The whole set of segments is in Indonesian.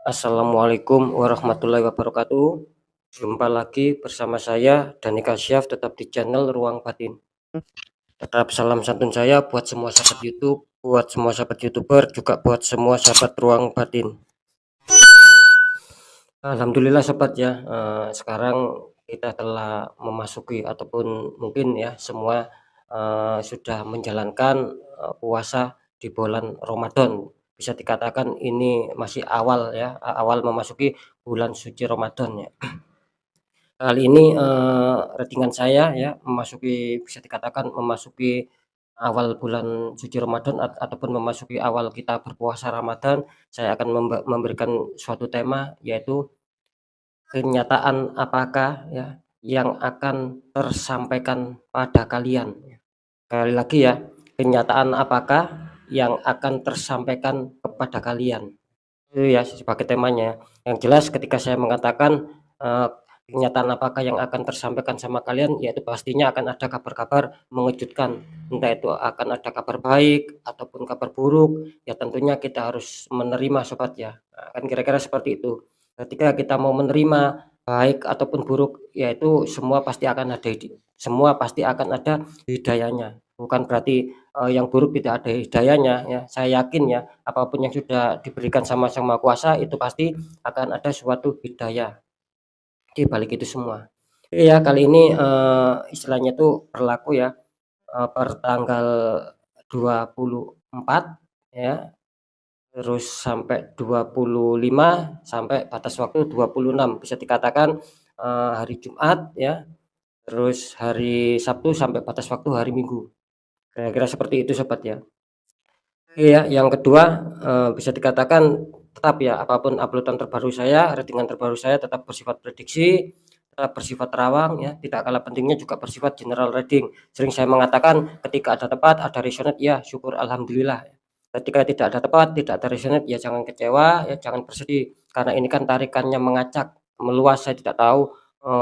Assalamualaikum warahmatullahi wabarakatuh. Jumpa lagi bersama saya Dani Kasyaf, tetap di channel Ruang Batin. Tetap salam santun saya buat semua sahabat YouTube, buat semua sahabat YouTuber, juga buat semua sahabat Ruang Batin. Alhamdulillah sobat ya, sekarang kita telah memasuki ataupun mungkin ya semua sudah menjalankan puasa di bulan Ramadan. Bisa dikatakan ini masih awal ya, awal memasuki bulan suci Ramadan ya. Kali ini ratingan saya ya bisa dikatakan memasuki awal bulan suci Ramadan ataupun memasuki awal kita berpuasa Ramadan. Saya akan memberikan suatu tema, yaitu kenyataan apakah ya yang akan tersampaikan pada kalian. Sekali lagi ya, kenyataan apakah yang akan tersampaikan kepada kalian. Itu ya sebagai temanya. Yang jelas ketika saya mengatakan kenyataan apakah yang akan tersampaikan sama kalian, yaitu pastinya akan ada kabar-kabar mengejutkan. Entah itu akan ada kabar baik ataupun kabar buruk, ya tentunya kita harus menerima sobat ya. Nah, kan kira-kira seperti itu. Ketika kita mau menerima baik ataupun buruk, yaitu semua pasti akan ada hidayahnya. Bukan berarti yang buruk tidak ada hidayahnya ya. Saya yakin ya, apapun yang sudah diberikan sama Sang Maha Kuasa itu pasti akan ada suatu hidayah di balik itu semua. Iya, kali ini istilahnya itu berlaku ya per tanggal 24 ya, terus sampai 25, sampai batas waktu 26, bisa dikatakan hari Jumat ya, terus hari Sabtu sampai batas waktu hari Minggu. Kira-kira seperti itu sobat ya. Iya, yang kedua, bisa dikatakan tetap ya, apapun upload-an terbaru saya, ratingan terbaru saya tetap bersifat prediksi, tetap bersifat terawang ya, tidak kalah pentingnya juga bersifat general reading. Sering saya mengatakan ketika ada tepat, ada resonate, ya syukur alhamdulillah. Ketika tidak ada tepat, tidak ada resonate, ya jangan kecewa, ya jangan bersedih. Karena ini kan tarikannya mengacak, meluas, saya tidak tahu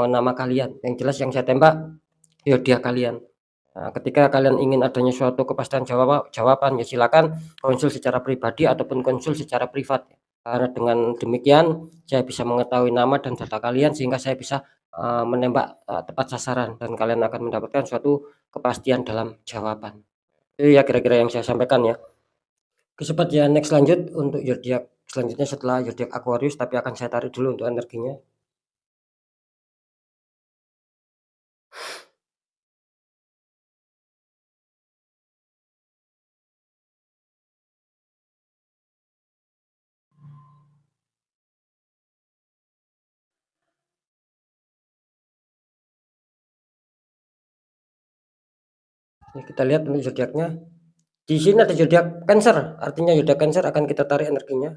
nama kalian. Yang jelas yang saya tembak, ya dia kalian. Nah, ketika kalian ingin adanya suatu kepastian jawaban, ya silakan konsul secara pribadi ataupun konsul secara privat. Karena dengan demikian saya bisa mengetahui nama dan data kalian sehingga saya bisa menembak tepat sasaran dan kalian akan mendapatkan suatu kepastian dalam jawaban. Itu ya kira-kira yang saya sampaikan ya. Oke sobat ya, next lanjut untuk zodiak selanjutnya setelah zodiak Aquarius, tapi akan saya tarik dulu untuk energinya. Ini kita lihat untuk zodiaknya. Di sini ada zodiak Cancer, artinya zodiak Cancer akan kita tarik energinya.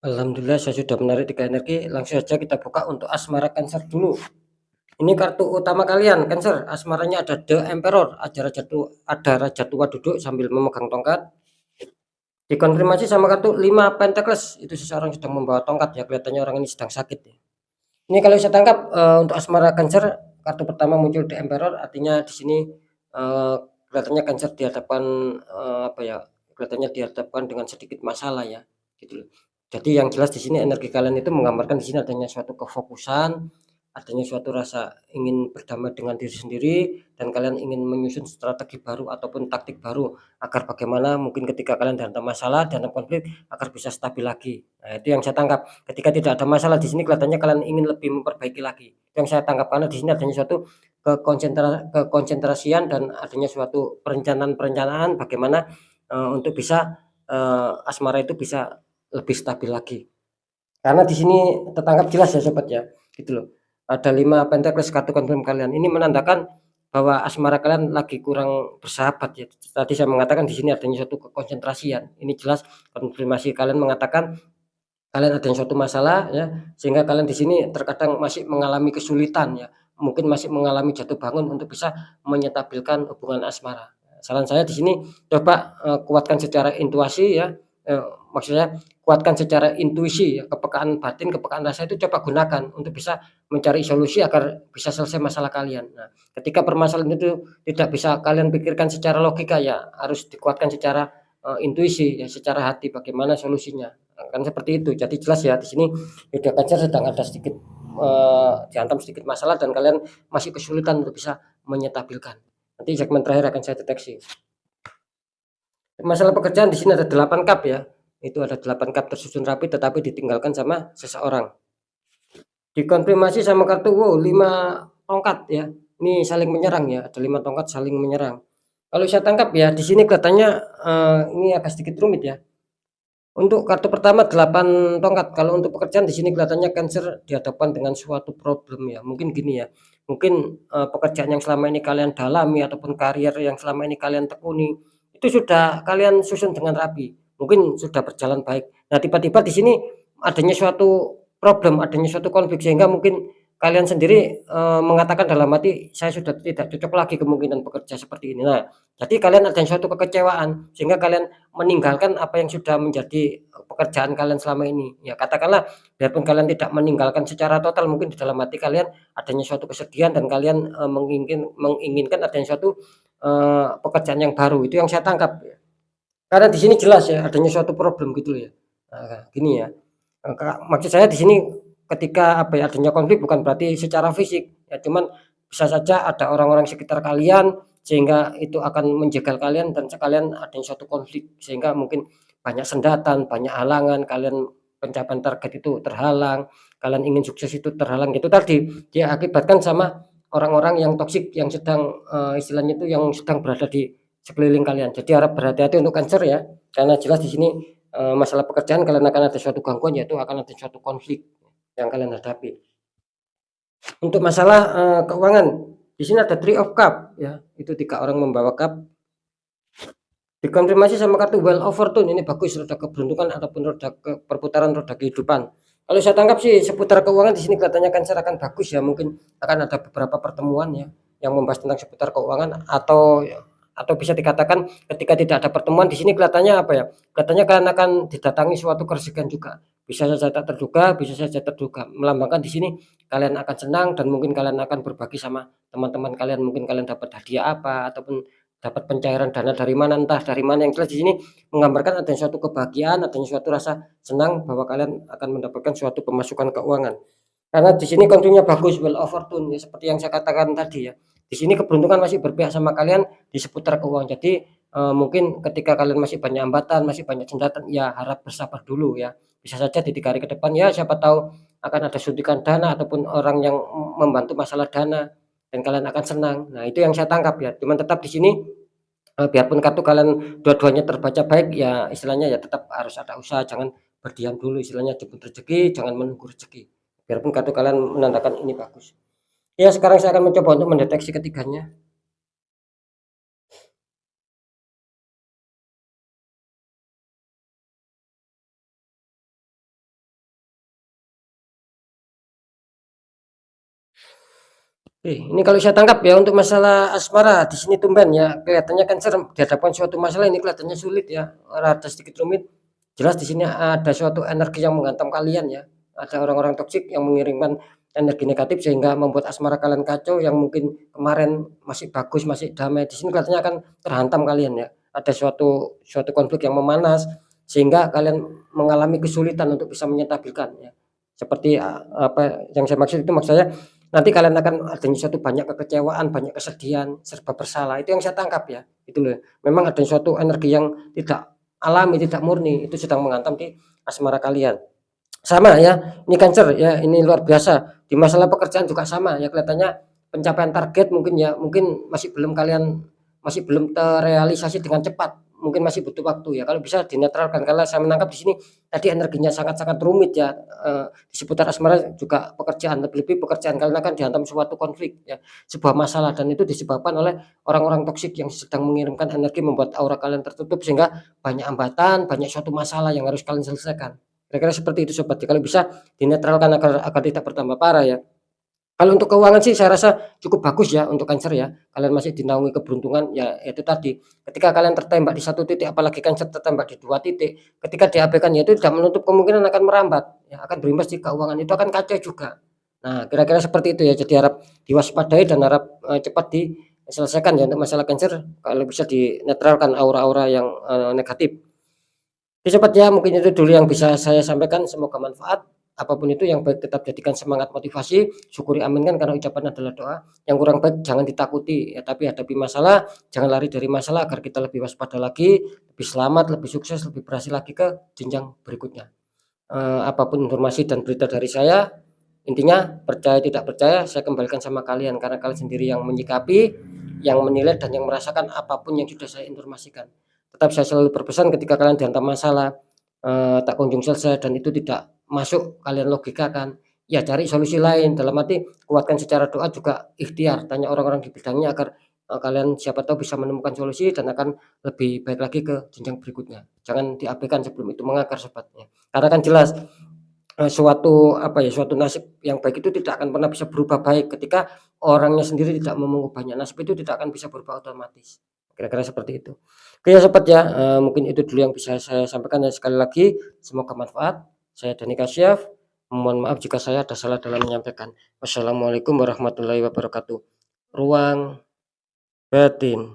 Alhamdulillah saya sudah menarik 3 energi, langsung saja kita buka untuk asmara Cancer dulu. Ini kartu utama kalian Cancer, asmaranya ada The Emperor, ada raja tua duduk sambil memegang tongkat. Dikonfirmasi sama kartu 5 Pentacles, itu seseorang sedang membawa tongkat ya, kelihatannya orang ini sedang sakit ya. Ini kalau saya tangkap untuk asmara Cancer, kartu pertama muncul The Emperor, artinya di sini kelihatannya Cancer dihadapkan kelihatannya dihadapkan dengan sedikit masalah ya, gitu loh. Jadi yang jelas di sini energi kalian itu menggambarkan di sini adanya suatu kefokusan, adanya suatu rasa ingin berdamai dengan diri sendiri dan kalian ingin menyusun strategi baru ataupun taktik baru agar bagaimana mungkin ketika kalian dihantam masalah, dihantam konflik agar bisa stabil lagi. Nah, itu yang saya tangkap. Ketika tidak ada masalah di sini kelihatannya kalian ingin lebih memperbaiki lagi. Itu yang saya tangkap karena di sini adanya suatu kekonsentrasian dan adanya suatu perencanaan-perencanaan bagaimana untuk bisa asmara itu bisa lebih stabil lagi. Karena di sini tertangkap jelas ya sobat ya, gitu loh. Ada 5 pentakel kartu confirm kalian. Ini menandakan bahwa asmara kalian lagi kurang bersahabat ya. Tadi saya mengatakan di sini adanya suatu kekonsentrasian. Ini jelas konfirmasi kalian mengatakan kalian adanya suatu masalah ya, sehingga kalian di sini terkadang masih mengalami kesulitan ya. Mungkin masih mengalami jatuh bangun untuk bisa menyetabilkan hubungan asmara. Saran saya di sini coba kuatkan secara intuisi ya. Maksudnya kuatkan secara intuisi ya, kepekaan batin, kepekaan rasa itu coba gunakan untuk bisa mencari solusi agar bisa selesai masalah kalian. Nah, ketika permasalahan itu tidak bisa kalian pikirkan secara logika ya harus dikuatkan secara intuisi ya, secara hati bagaimana solusinya. Nah, kan seperti itu. Jadi jelas ya di sini Yuda Kacar sedang ada sedikit dihantam sedikit masalah dan kalian masih kesulitan untuk bisa menyetabilkan. Nanti segmen terakhir akan saya deteksi. Masalah pekerjaan di sini ada 8 cup ya. Itu ada 8 cup tersusun rapi tetapi ditinggalkan sama seseorang. Dikonfirmasi sama kartu 5 tongkat ya. Ini saling menyerang ya, ada 5 tongkat saling menyerang. Kalau saya tangkap ya di sini kelihatannya ini agak sedikit rumit ya. Untuk kartu pertama 8 tongkat, kalau untuk pekerjaan di sini kelihatannya Cancer dihadapkan dengan suatu problem ya. Mungkin gini ya, mungkin pekerjaan yang selama ini kalian dalami ataupun karier yang selama ini kalian tekuni itu sudah kalian susun dengan rapi, mungkin sudah berjalan baik. Nah, tiba-tiba di sini adanya suatu problem, adanya suatu konflik sehingga mungkin kalian sendiri mengatakan dalam hati saya sudah tidak cocok lagi kemungkinan bekerja seperti ini. Nah, jadi kalian ada suatu kekecewaan sehingga kalian meninggalkan apa yang sudah menjadi pekerjaan kalian selama ini. Ya katakanlah biarpun kalian tidak meninggalkan secara total, mungkin di dalam hati kalian adanya suatu kesedihan dan kalian menginginkan adanya suatu pekerjaan yang baru. Itu yang saya tangkap ya. Karena di sini jelas ya adanya suatu problem gitu ya. Nah, gini ya. Maksud saya di sini ketika adanya konflik bukan berarti secara fisik ya, cuman bisa saja ada orang-orang sekitar kalian sehingga itu akan menjegal kalian dan sekalian adanya suatu konflik sehingga mungkin banyak sendatan, banyak halangan, kalian pencapaian target itu terhalang, kalian ingin sukses itu terhalang. Itu tadi diakibatkan sama orang-orang yang toksik yang sedang istilahnya itu yang sedang berada di sekeliling kalian. Jadi harap berhati-hati untuk Cancer ya, karena jelas di sini masalah pekerjaan kalian akan ada suatu gangguan yaitu akan ada suatu konflik yang kalian hadapi. Untuk masalah keuangan di sini ada Three of Cup ya, itu 3 orang membawa cup. Dikonfirmasi sama kartu Wheel of Fortune, ini bagus roda keberuntungan ataupun roda perputaran roda kehidupan. Kalau saya tangkap sih seputar keuangan di sini kelihatannya Cancer akan bagus ya, mungkin akan ada beberapa pertemuan ya yang membahas tentang seputar keuangan atau bisa dikatakan ketika tidak ada pertemuan di sini kelihatannya kelihatannya kalian akan didatangi suatu kerezekian juga, bisa saja tak terduga, bisa saja terduga, melambangkan di sini kalian akan senang dan mungkin kalian akan berbagi sama teman-teman kalian, mungkin kalian dapat hadiah apa ataupun dapat pencairan dana dari mana, entah dari mana. Yang jelas di sini menggambarkan adanya suatu kebahagiaan, adanya suatu rasa senang bahwa kalian akan mendapatkan suatu pemasukan keuangan. Karena di sini kontrinya bagus, Wheel of Fortune ya, seperti yang saya katakan tadi ya. Di sini keberuntungan masih berpihak sama kalian di seputar keuangan. Jadi mungkin ketika kalian masih banyak hambatan, masih banyak sendatan, ya harap bersabar dulu ya. Bisa saja di 3 hari ke depan ya siapa tahu akan ada suntikan dana ataupun orang yang membantu masalah dana dan kalian akan senang. Nah, itu yang saya tangkap ya. Cuman tetap di sini biarpun kartu kalian dua-duanya terbaca baik ya, istilahnya ya tetap harus ada usaha, jangan berdiam dulu, istilahnya jemput rezeki, jangan menunggu rezeki. Biarpun kartu kalian menandakan ini bagus. Ya, sekarang saya akan mencoba untuk mendeteksi ketiganya. Ini kalau saya tangkap ya untuk masalah asmara di sini tumben ya, kelihatannya Cancer dihadapkan suatu masalah ini kelihatannya sulit ya, rada sedikit rumit. Jelas di sini ada suatu energi yang menghantam kalian ya. Ada orang-orang toksik yang mengirimkan energi negatif sehingga membuat asmara kalian kacau yang mungkin kemarin masih bagus, masih damai. Di sini kelihatannya akan terhantam kalian ya. Ada suatu konflik yang memanas sehingga kalian mengalami kesulitan untuk bisa menyetabilkan ya. Seperti apa yang saya maksud itu maksud saya nanti kalian akan adanya suatu banyak kekecewaan, banyak kesedihan, serba bersalah, itu yang saya tangkap ya, itu loh. Memang ada suatu energi yang tidak alami, tidak murni, itu sedang menghantam di asmara kalian. Sama ya, ini Cancer ya, ini luar biasa. Di masalah pekerjaan juga sama ya, kelihatannya pencapaian target mungkin ya, mungkin masih belum terrealisasi dengan cepat, mungkin masih butuh waktu ya. Kalau bisa dinetralkan, karena saya menangkap di sini tadi energinya sangat-sangat rumit ya, di seputar asmara juga pekerjaan, lebih-lebih pekerjaan kalian akan dihantam suatu konflik ya, sebuah masalah, dan itu disebabkan oleh orang-orang toksik yang sedang mengirimkan energi membuat aura kalian tertutup, sehingga banyak hambatan, banyak suatu masalah yang harus kalian selesaikan. Kira-kira seperti itu sobat, kalau bisa dinetralkan agar tidak bertambah parah ya. Kalau untuk keuangan sih saya rasa cukup bagus ya untuk Cancer ya, kalian masih dinaungi keberuntungan ya, itu tadi, ketika kalian tertembak di satu titik, apalagi Cancer tertembak di 2 titik, ketika diabaikan ya itu tidak menutup kemungkinan akan merambat ya, akan berimbas di keuangan, itu akan kacau juga. Nah, kira-kira seperti itu ya, jadi harap diwaspadai dan harap, cepat diselesaikan ya untuk masalah Cancer, kalau bisa dinetralkan aura-aura yang, negatif. Oke sobat ya, mungkin itu dulu yang bisa saya sampaikan, semoga manfaat. Apapun itu yang baik tetap jadikan semangat motivasi, syukuri amin kan karena ucapan adalah doa. Yang kurang baik jangan ditakuti ya, tapi hadapi masalah, jangan lari dari masalah agar kita lebih waspada lagi, lebih selamat, lebih sukses, lebih berhasil lagi ke jenjang berikutnya. Apapun informasi dan berita dari saya, intinya percaya tidak percaya saya kembalikan sama kalian, karena kalian sendiri yang menyikapi, yang menilai dan yang merasakan apapun yang sudah saya informasikan. Tetap saya selalu berpesan ketika kalian dihantam masalah, tak kunjung selesai dan itu tidak masuk kalian logikakan, ya cari solusi lain, dalam arti kuatkan secara doa, juga ikhtiar, tanya orang-orang di bidangnya agar, kalian siapa tahu bisa menemukan solusi dan akan lebih baik lagi ke jenjang berikutnya. Jangan diabaikan sebelum itu mengakar sobatnya. Karena kan jelas, suatu apa ya, suatu nasib yang baik itu tidak akan pernah bisa berubah baik ketika orangnya sendiri tidak mau mengubahnya. Nasib itu tidak akan bisa berubah otomatis. Kira-kira seperti itu. Oke ya sobat ya, mungkin itu dulu yang bisa saya sampaikan, dan sekali lagi semoga manfaat. Saya Dani Kasyaf, mohon maaf jika saya ada salah dalam menyampaikan. Wassalamualaikum warahmatullahi wabarakatuh. Ruang batin.